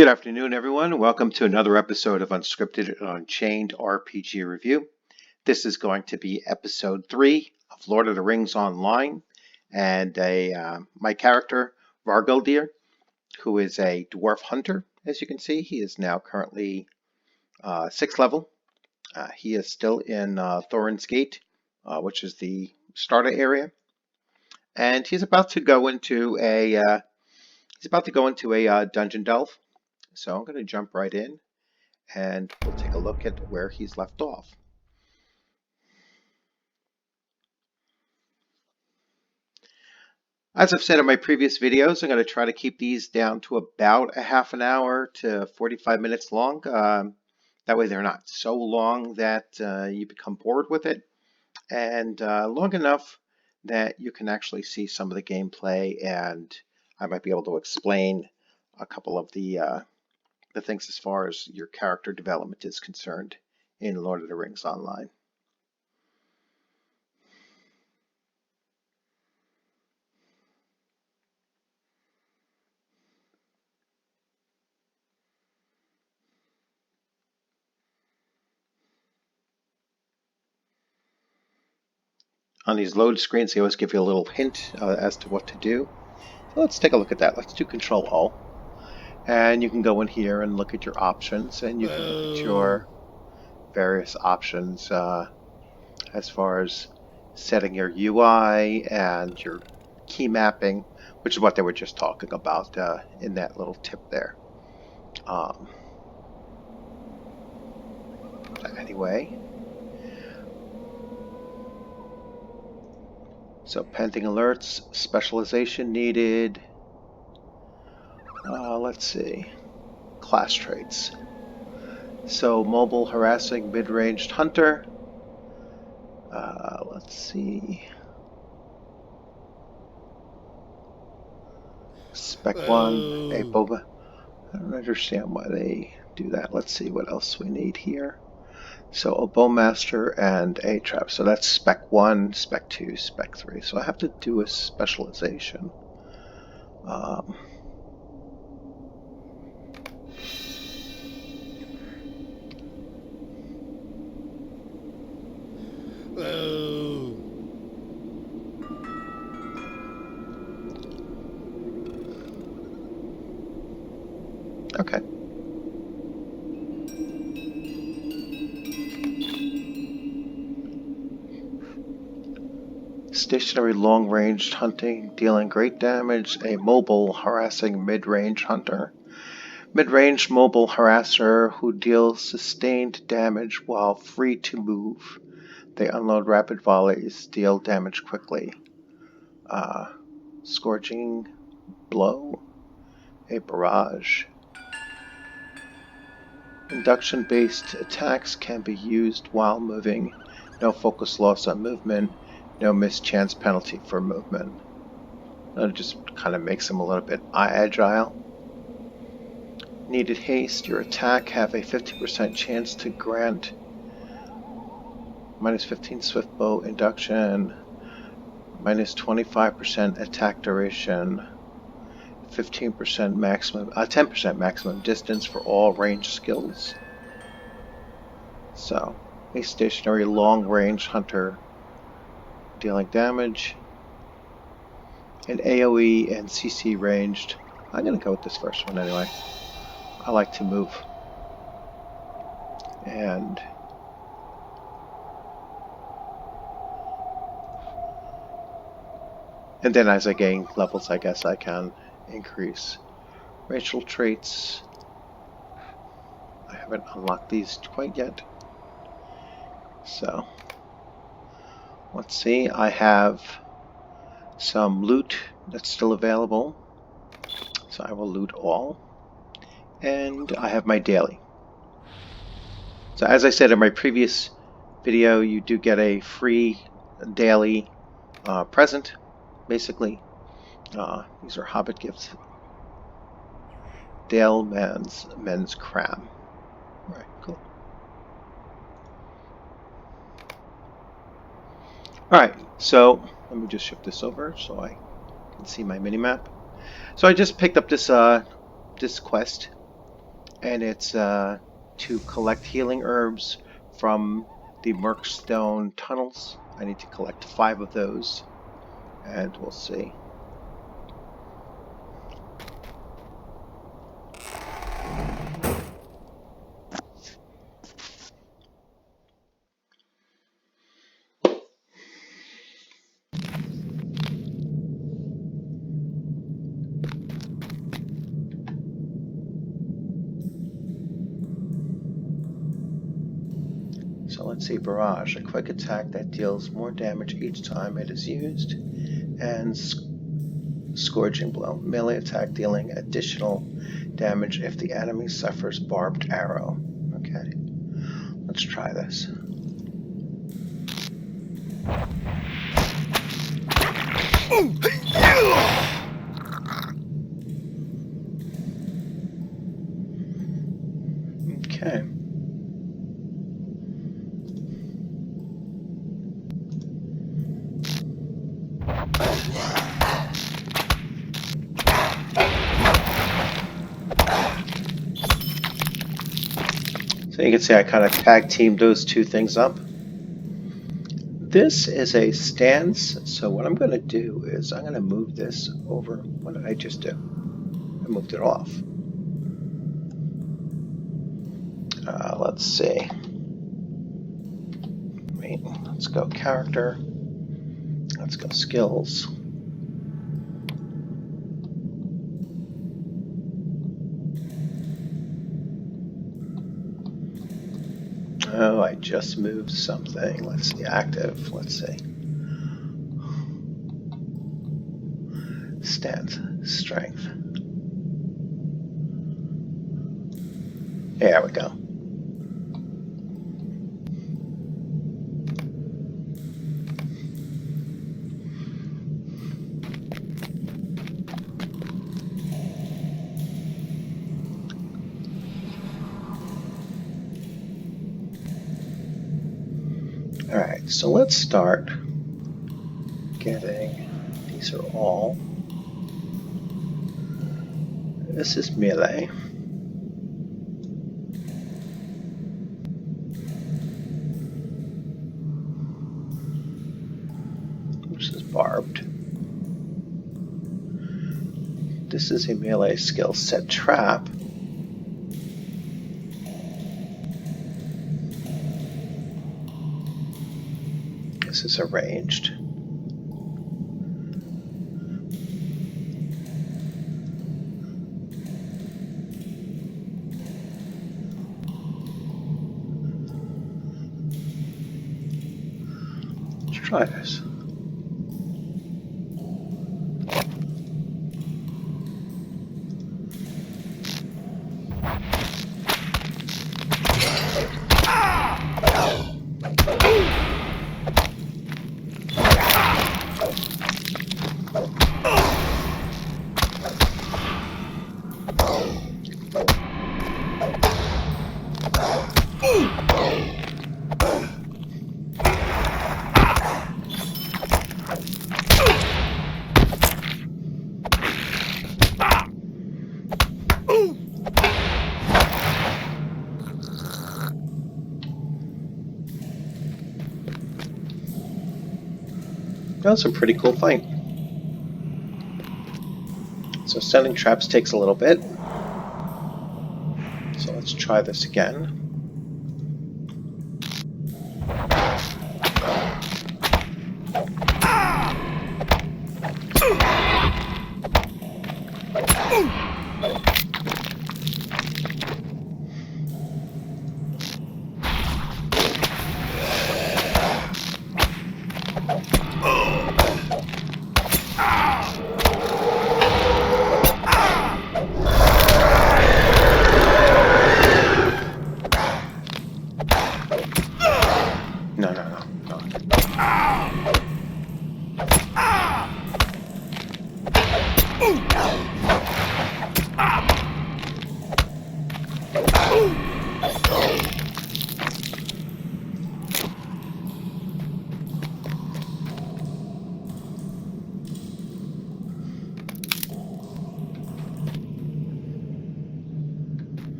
Good afternoon, everyone. Welcome to another episode of Unscripted Unchained RPG Review. This is going to be episode 3 of Lord of the Rings Online, and my character, Vargildir, who is a Dwarf Hunter. As you can see, he is now currently 6th level. He is still in Thorin's Gate, which is the starter area, and he's about to go into a dungeon delve. So I'm going to jump right in and we'll take a look at where he's left off. As I've said in my previous videos, I'm going to try to keep these down to about a half an hour to 45 minutes long. That way they're not so long that you become bored with it, and long enough that you can actually see some of the gameplay, and I might be able to explain a couple of the things as far as your character development is concerned in Lord of the Rings Online. On these load screens, they always give you a little hint as to what to do. So let's take a look at that. Let's do Control-Alt. And you can go in here and look at your options, and you can look at your various options as far as setting your UI and your key mapping, which is what they were just talking about in that little tip there. Anyway, so pending alerts, specialization needed. Let's see, class traits. So mobile, harassing, mid-ranged hunter. Let's see. Spec 1, a boba. I don't understand why they do that. Let's see what else we need here. So a bowmaster and a trap. So that's spec 1, spec 2, spec 3. So I have to do a specialization. Okay. Stationary long-ranged hunting, dealing great damage. A mobile, harassing mid-range hunter. Mid-range mobile harasser who deals sustained damage while free to move. They unload rapid volleys, deal damage quickly. Scorching blow. A barrage. Induction-based attacks can be used while moving. No focus loss on movement. No mischance penalty for movement. That just kind of makes them a little bit agile. Needed haste. Your attack have a 50% chance to grant minus 15 swift bow induction, minus 25% attack duration, 15% maximum, 10% maximum distance for all range skills. So, a stationary long-range hunter dealing damage, and AoE and CC ranged. I'm going to go with this first one anyway. I like to move. And then as I gain levels, I guess I can increase racial traits. I haven't unlocked these quite yet. So, let's see, I have some loot that's still available. So I will loot all. And I have my daily. So as I said in my previous video, you do get a free daily present, basically. These are Hobbit gifts. Dale men's cram. All right, cool. All right, so let me just shift this over so I can see my mini-map. So I just picked up this this quest, and it's to collect healing herbs from the Merkstone tunnels. I need to collect 5 of those, and we'll see. So let's see, Barrage, a quick attack that deals more damage each time it is used, and Scourging Blow, melee attack dealing additional damage if the enemy suffers barbed arrow. Okay, let's try this. Okay. So you can see I kind of tag teamed those two things up. This is a stance, so what I'm going to do is I'm going to move this over. What did I just do? I moved it off. Let's see. Wait, let's go character. Let's go skills. Oh, I just moved something. Let's see, active. Let's see. Stance, strength. There we go. Alright, so let's start getting, these are all, this is melee. This is barbed. This is a melee skill, set trap. This is arranged. Let's try this. That was a pretty cool fight. So setting traps takes a little bit. So let's try this again.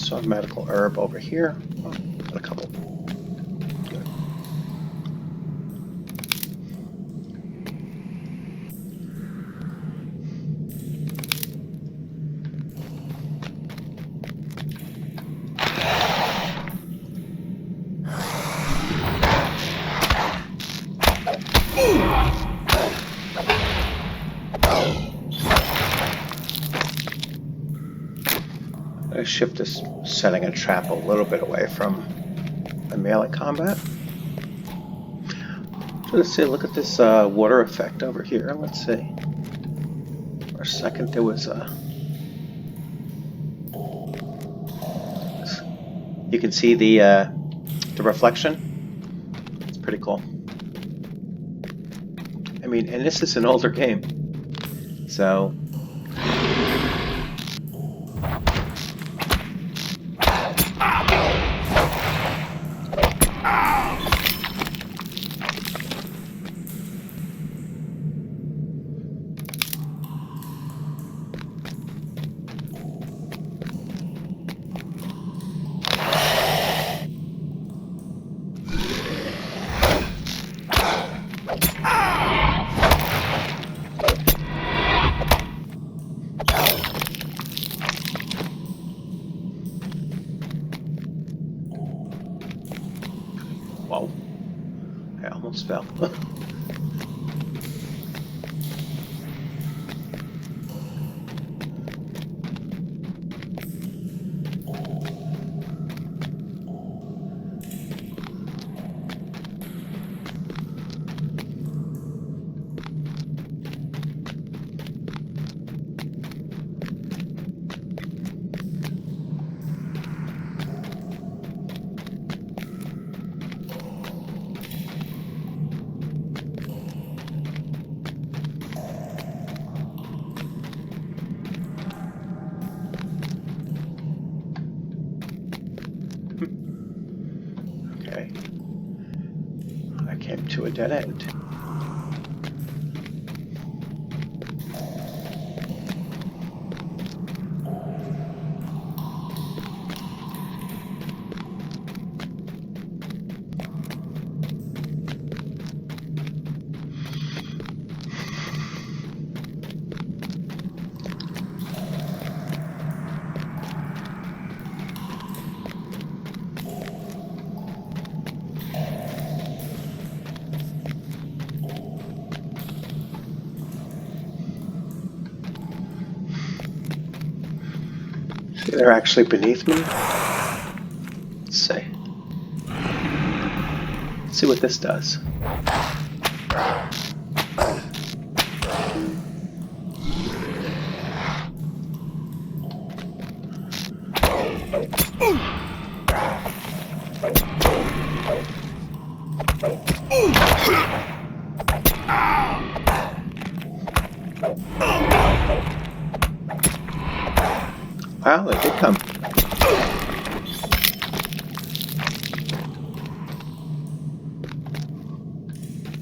saw a medical herb over here. Oh, got a couple. Good. I shift this setting a trap a little bit away from the melee combat. So let's see, look at this water effect over here. Let's see. For a second there was a... You can see the reflection. It's pretty cool. I mean, and this is an older game. So... Whoa. I almost fell. Okay. I came to a dead end. They're actually beneath me. Let's see. Let's see what this does. Wow, they did come.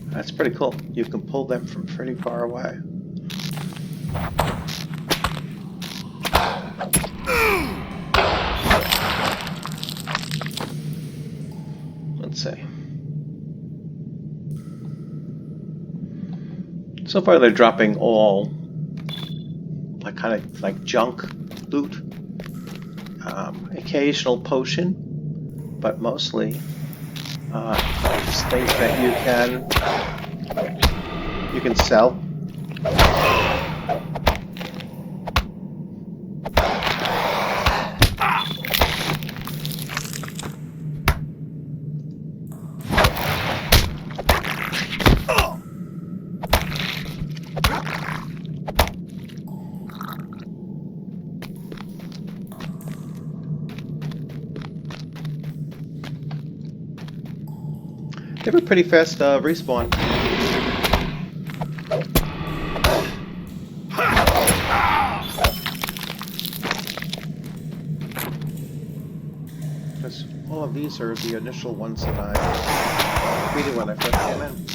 That's pretty cool. You can pull them from pretty far away. Let's see. So far they're dropping all like kind of like junk loot. Occasional potion, but mostly things that you can sell. They have a pretty fast respawn. Because all of these are the initial ones that I defeated when I first came in.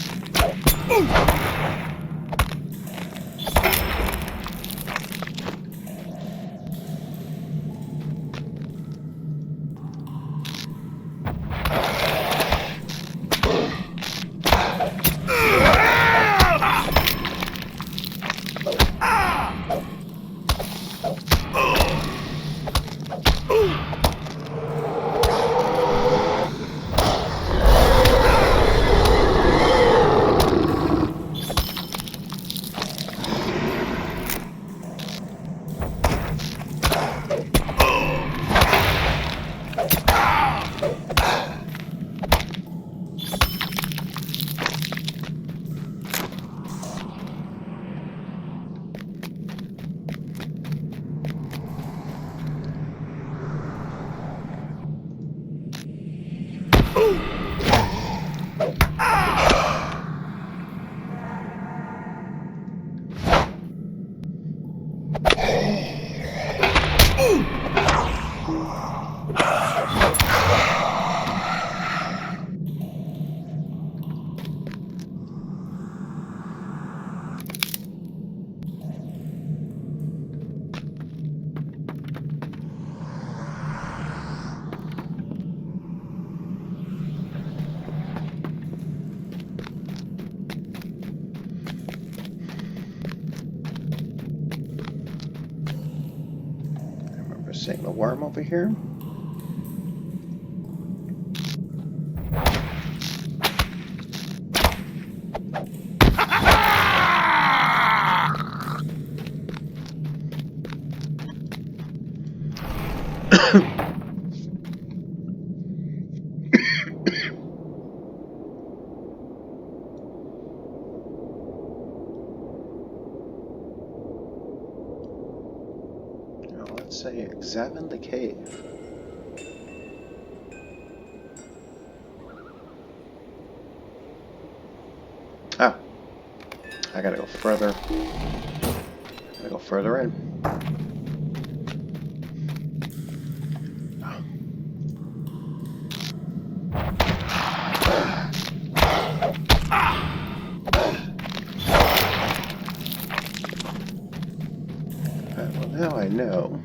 Interesting. The worm over here. Let's say examine the cave. Ah, I gotta go further. Gotta go further in. Well, now I know.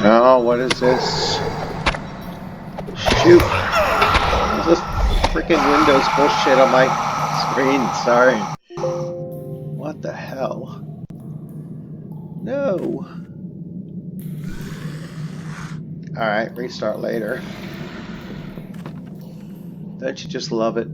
Oh, what is this? Shoot! There's this freaking Windows bullshit on my screen. Sorry. What the hell? No. Alright, restart later. Don't you just love it?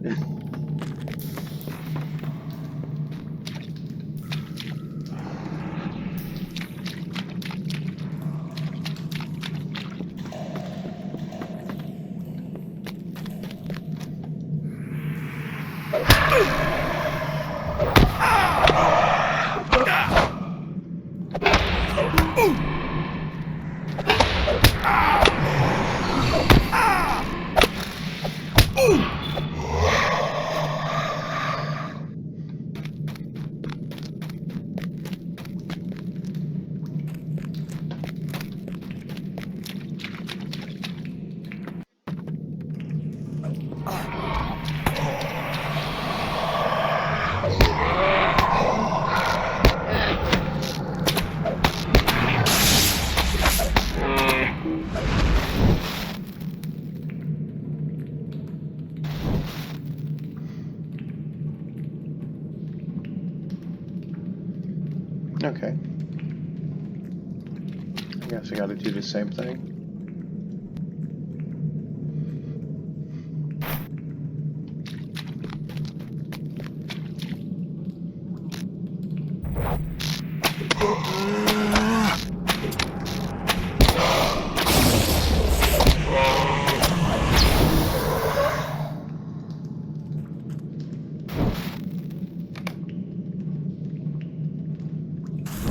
Okay. I guess I gotta do the same thing.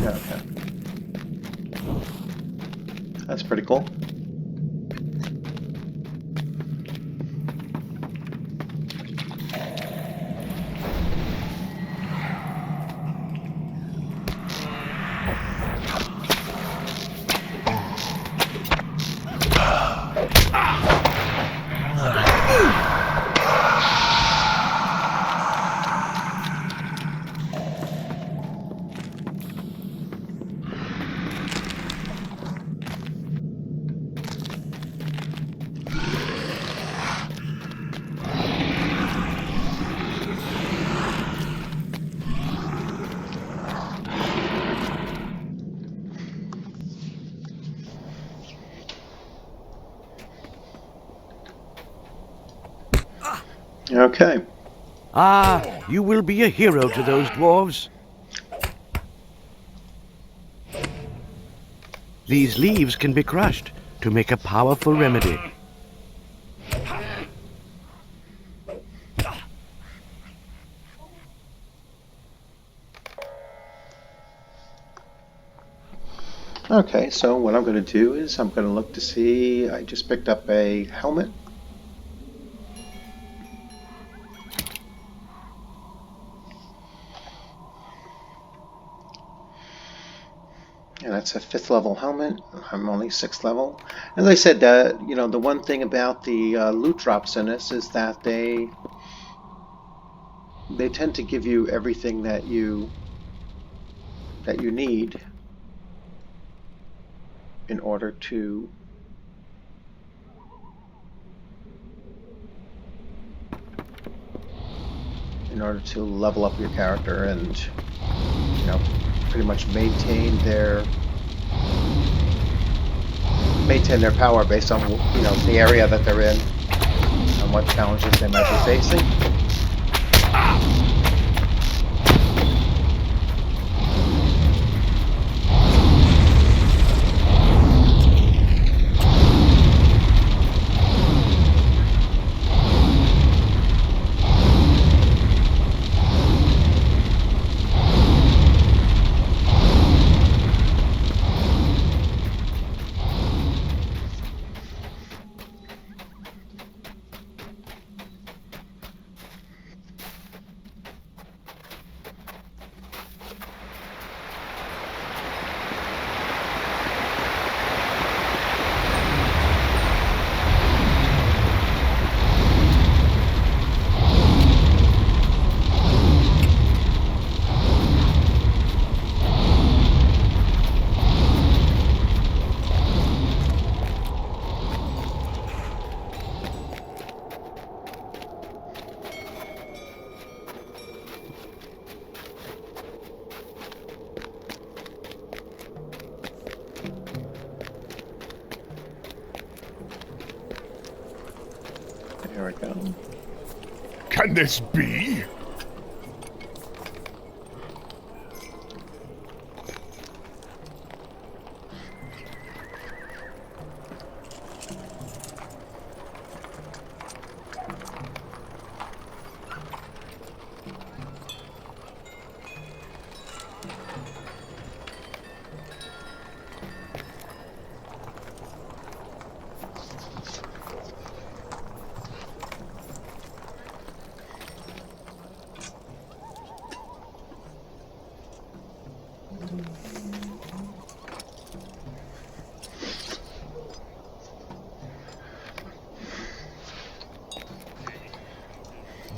Yeah, okay. That's pretty cool. Okay. Ah, you will be a hero to those dwarves. These leaves can be crushed to make a powerful remedy. Okay, so what I'm going to do is I'm going to look to see. I just picked up a helmet. And that's a 5th level helmet. I'm only 6th level. As I said, the one thing about the loot drops in this is that they tend to give you everything that you need in order to level up your character and pretty much maintain their power based on the area that they're in and what challenges they might be facing. There we go. Can this be?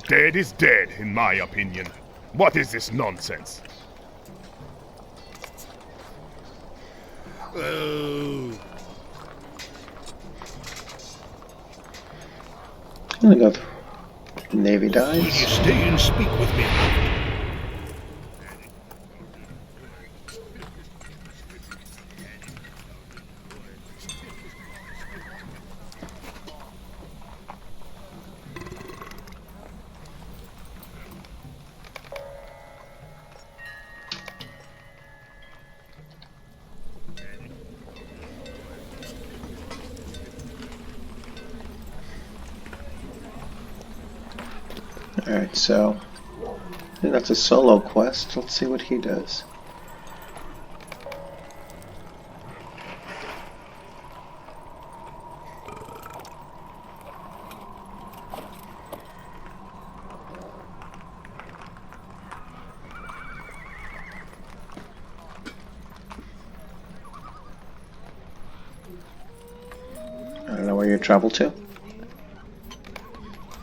Dead is dead, in my opinion. What is this nonsense? I'm gonna go Navy dies. Will you stay and speak with me? Alright, so I think that's a solo quest. Let's see what he does. I don't know where you travel to.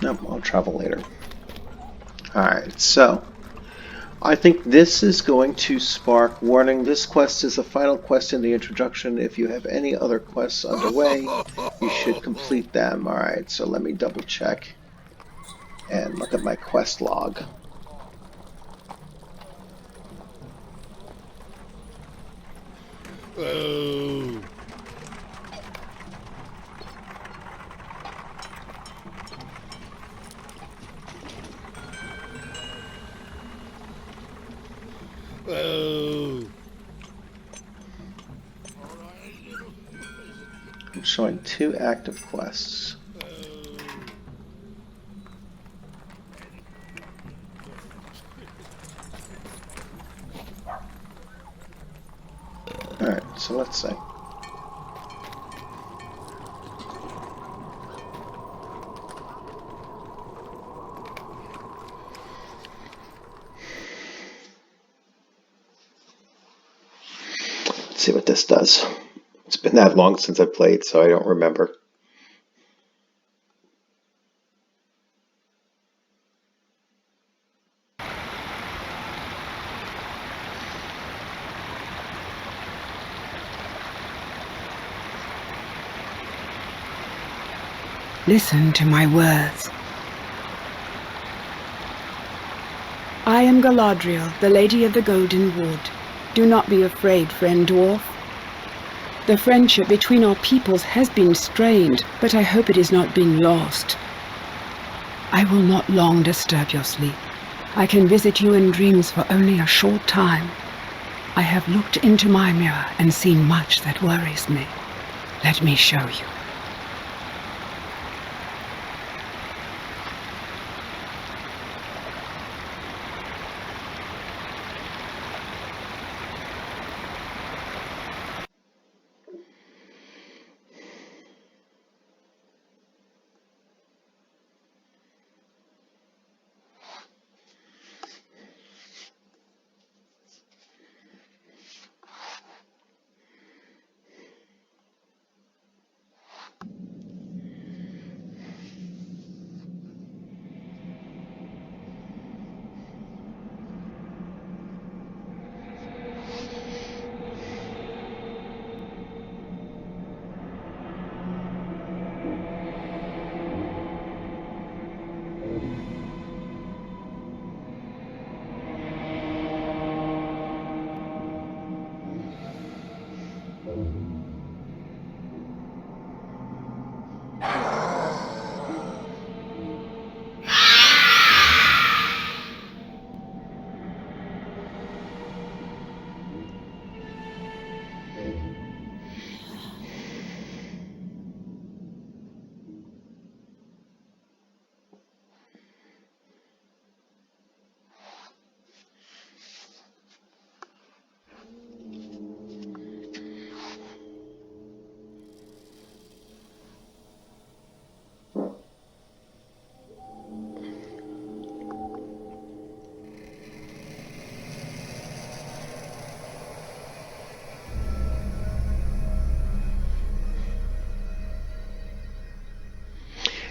Nope, I'll travel later. Alright, so I think this is going to spark warning. This quest is the final quest in the introduction. If you have any other quests underway, you should complete them. Alright, so let me double check and look at my quest log. I'm showing 2 active quests. Alright, so let's see. Let's see what this does. It's been that long since I played, so I don't remember. Listen to my words. I am Galadriel, the Lady of the Golden Wood. Do not be afraid, friend dwarf. The friendship between our peoples has been strained, but I hope it has not been lost. I will not long disturb your sleep. I can visit you in dreams for only a short time. I have looked into my mirror and seen much that worries me. Let me show you.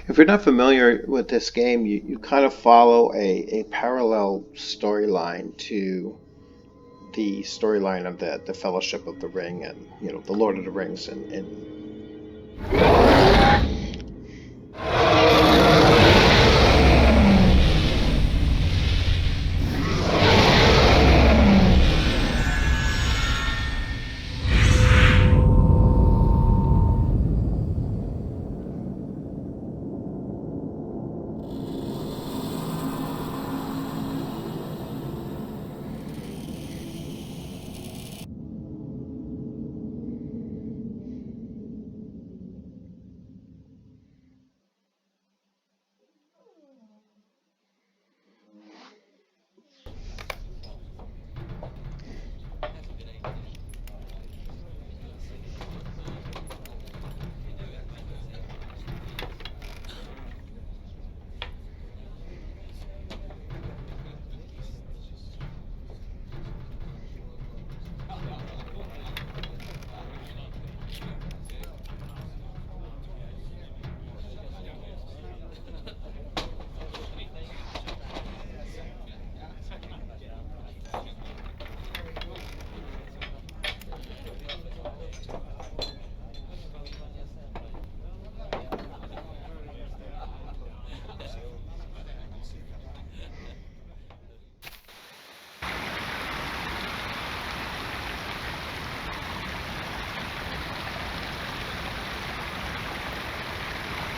If you're not familiar with this game, you kind of follow a parallel storyline to the storyline of the Fellowship of the Ring and, the Lord of the Rings and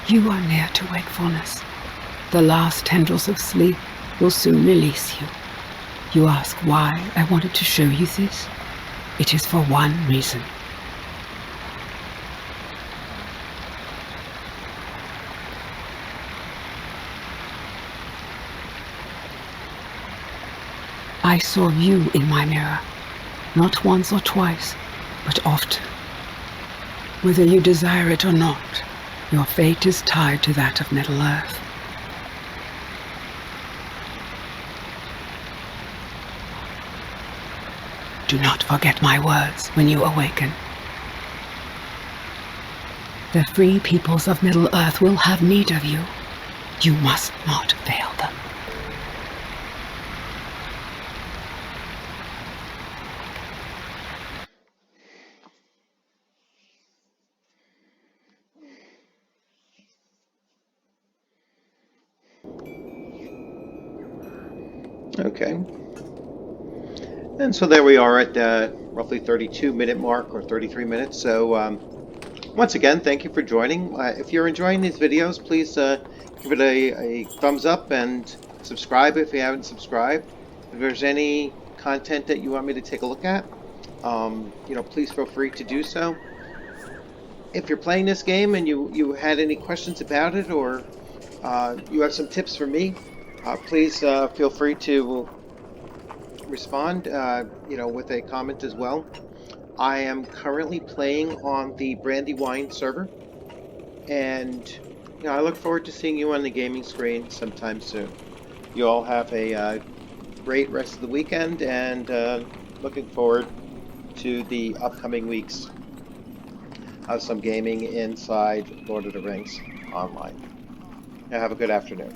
You are near to wakefulness. The last tendrils of sleep will soon release you. You ask why I wanted to show you this? It is for one reason. I saw you in my mirror, not once or twice, but often. Whether you desire it or not, your fate is tied to that of Middle-earth. Do not forget my words when you awaken. The free peoples of Middle-earth will have need of you. You must not fail them. Okay. And so there we are at the roughly 32-minute mark, or 33 minutes. So once again, thank you for joining. If you're enjoying these videos, please give it a thumbs up and subscribe if you haven't subscribed. If there's any content that you want me to take a look at, please feel free to do so. If you're playing this game and you had any questions about it, or you have some tips for me, please feel free to respond, with a comment as well. I am currently playing on the Brandywine server, and I look forward to seeing you on the gaming screen sometime soon. You all have a great rest of the weekend, and looking forward to the upcoming weeks of some gaming inside Lord of the Rings Online. Now have a good afternoon.